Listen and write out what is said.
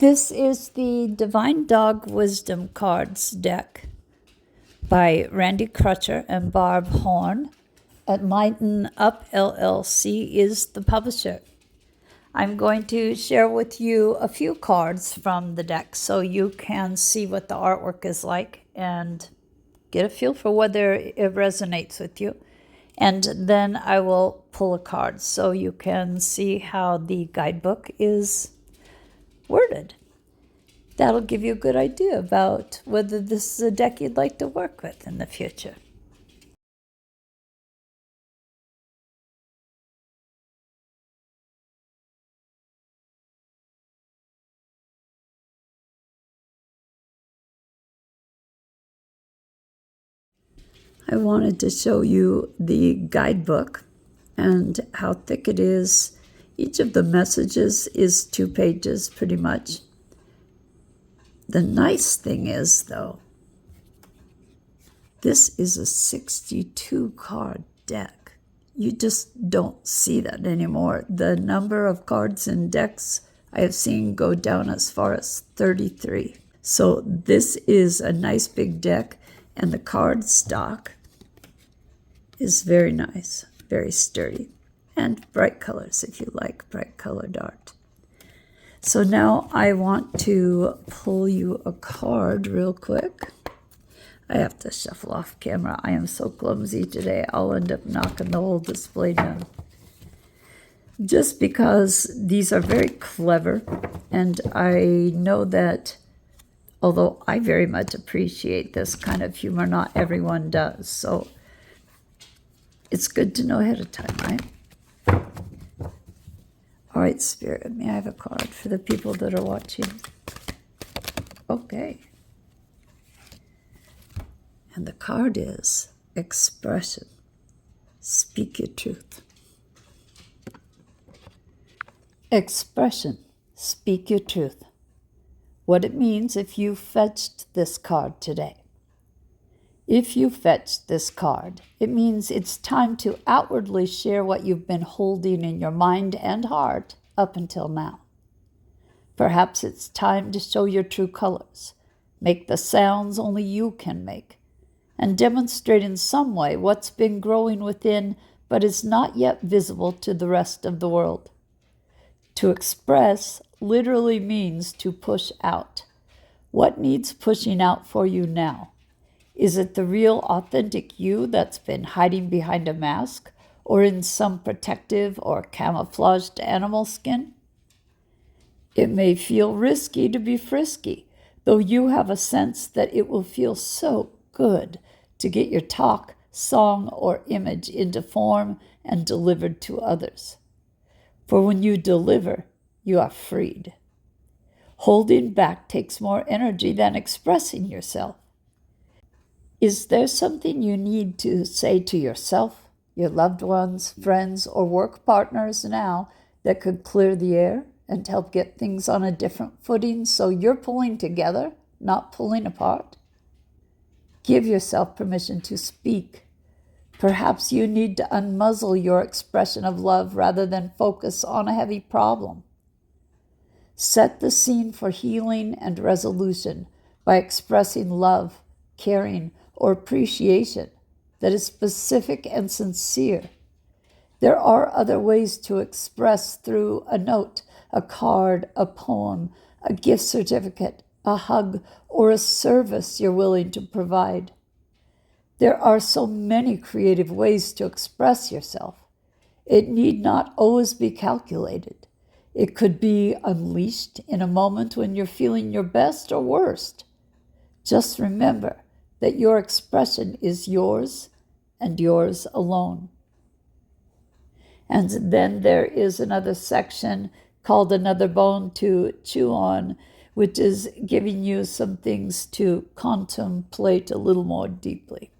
This is the Divine Dog Wisdom Cards deck by Randy Crutcher and Barb Horn at Lighten Up LLC is the publisher. I'm going to share with you a few cards from the deck so you can see what the artwork is like and get a feel for whether it resonates with you. And then I will pull a card so you can see how the guidebook is worded. That'll give you a good idea about whether this is a deck you'd like to work with in the future. I wanted to show you the guidebook and how thick it is. Each of the messages is 2 pages pretty much. The nice thing is, though, this is a 62 card deck. You just don't see that anymore. The number of cards in decks I have seen go down as far as 33. So this is a nice big deck, and the card stock is very nice, very sturdy, and bright colors if you like bright colored art. So now I want to pull you a card real quick. I have to shuffle off camera. I am so clumsy today. I'll end up knocking the whole display down. Just because these are very clever, and I know that although I very much appreciate this kind of humor, not everyone does. So it's good to know ahead of time, right? All right, Spirit, may I have a card for the people that are watching? Okay. And the card is expression. Speak your truth. Expression. Speak your truth. What it means if you fetched this card today. If you fetched this card, it means it's time to outwardly share what you've been holding in your mind and heart up until now. Perhaps it's time to show your true colors, make the sounds only you can make, and demonstrate in some way what's been growing within but is not yet visible to the rest of the world. To express literally means to push out. What needs pushing out for you now? Is it the real, authentic you that's been hiding behind a mask or in some protective or camouflaged animal skin? It may feel risky to be frisky, though you have a sense that it will feel so good to get your talk, song, or image into form and delivered to others. For when you deliver, you are freed. Holding back takes more energy than expressing yourself. Is there something you need to say to yourself, your loved ones, friends, or work partners now that could clear the air and help get things on a different footing so you're pulling together, not pulling apart? Give yourself permission to speak. Perhaps you need to unmuzzle your expression of love rather than focus on a heavy problem. Set the scene for healing and resolution by expressing love, caring, or appreciation that is specific and sincere. There are other ways to express through a note, a card, a poem, a gift certificate, a hug, or a service you're willing to provide. There are so many creative ways to express yourself. It need not always be calculated. It could be unleashed in a moment when you're feeling your best or worst. Just remember that your expression is yours and yours alone. And then there is another section called Another Bone to Chew On, which is giving you some things to contemplate a little more deeply.